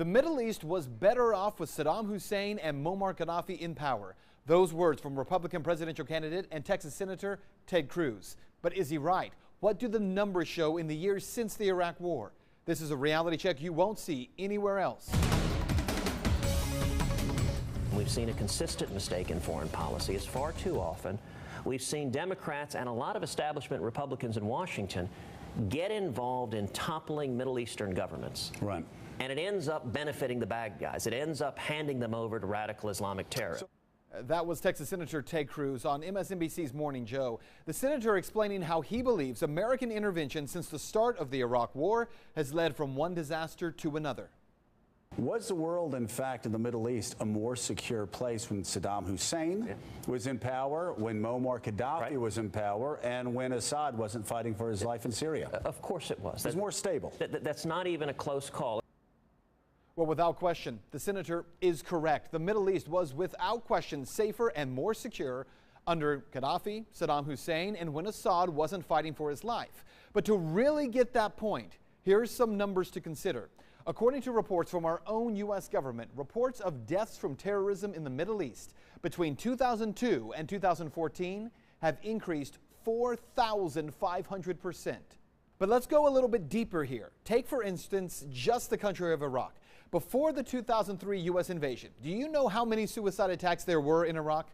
The Middle East was better off with Saddam Hussein and Muammar Gaddafi in power. Those words from Republican presidential candidate and Texas Senator Ted Cruz. But is he right? What do the numbers show in the years since the Iraq War? This is a reality check you won't see anywhere else. We've seen a consistent mistake in foreign policy. It's far too often. We've seen Democrats and a lot of establishment Republicans in Washington get involved in toppling Middle Eastern governments. Right. And it ends up benefiting the bad guys. It ends up handing them over to radical Islamic terror. That was Texas Senator Ted Cruz on MSNBC's Morning Joe. The senator explaining how he believes American intervention since the start of the Iraq War has led from one disaster to another. Was the world, in fact, in the Middle East a more secure place when Saddam Hussein was in power, when Muammar Gaddafi was in power, and when Assad wasn't fighting for his life in Syria? Of course it was. It was more stable. That's not even a close call. Well, without question, the senator is correct. The Middle East was without question safer and more secure under Gaddafi, Saddam Hussein, and when Assad wasn't fighting for his life. But to really get that point, here's some numbers to consider. According to reports from our own U.S. government, reports of deaths from terrorism in the Middle East between 2002 and 2014 have increased 4,500%. But let's go a little bit deeper here. Take, for instance, just the country of Iraq. Before the 2003 U.S. invasion, do you know how many suicide attacks there were in Iraq?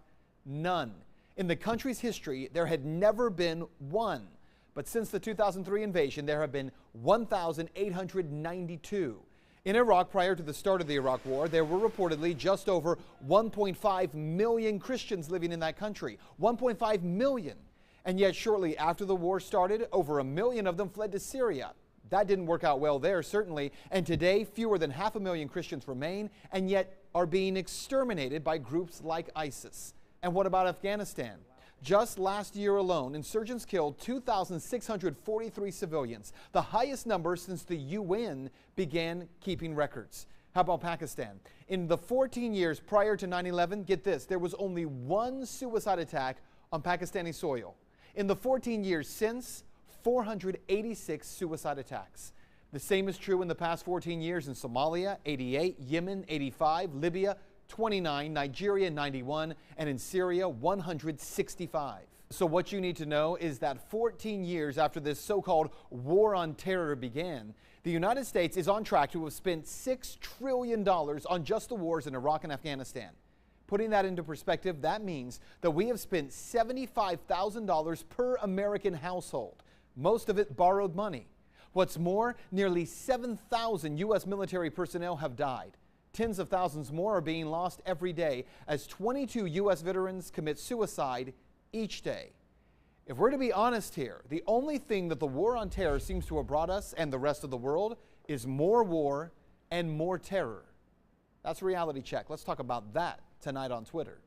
None. In the country's history, there had never been one. But since the 2003 invasion, there have been 1,892. In Iraq, prior to the start of the Iraq War, there were reportedly just over 1.5 million Christians living in that country. 1.5 million. And yet shortly after the war started, over 1 million of them fled to Syria. That didn't work out well there, certainly. And today, fewer than 500,000 Christians remain and yet are being exterminated by groups like ISIS. And what about Afghanistan? Just last year alone, insurgents killed 2,643 civilians, the highest number since the UN began keeping records. How about Pakistan? In the 14 years prior to 9/11, get this, there was only one suicide attack on Pakistani soil. In the 14 years since, 486 suicide attacks. The same is true in the past 14 years in Somalia, 88, Yemen, 85, Libya, 29, Nigeria, 91, and in Syria, 165. So what you need to know is that 14 years after this so-called war on terror began, the United States is on track to have spent $6 trillion on just the wars in Iraq and Afghanistan. Putting that into perspective, that means that we have spent $75,000 per American household, most of it borrowed money. What's more, nearly 7,000 U.S. military personnel have died. Tens of thousands more are being lost every day as 22 U.S. veterans commit suicide each day. If we're to be honest here, the only thing that the war on terror seems to have brought us and the rest of the world is more war and more terror. That's Reality Check. Let's talk about that tonight on Twitter.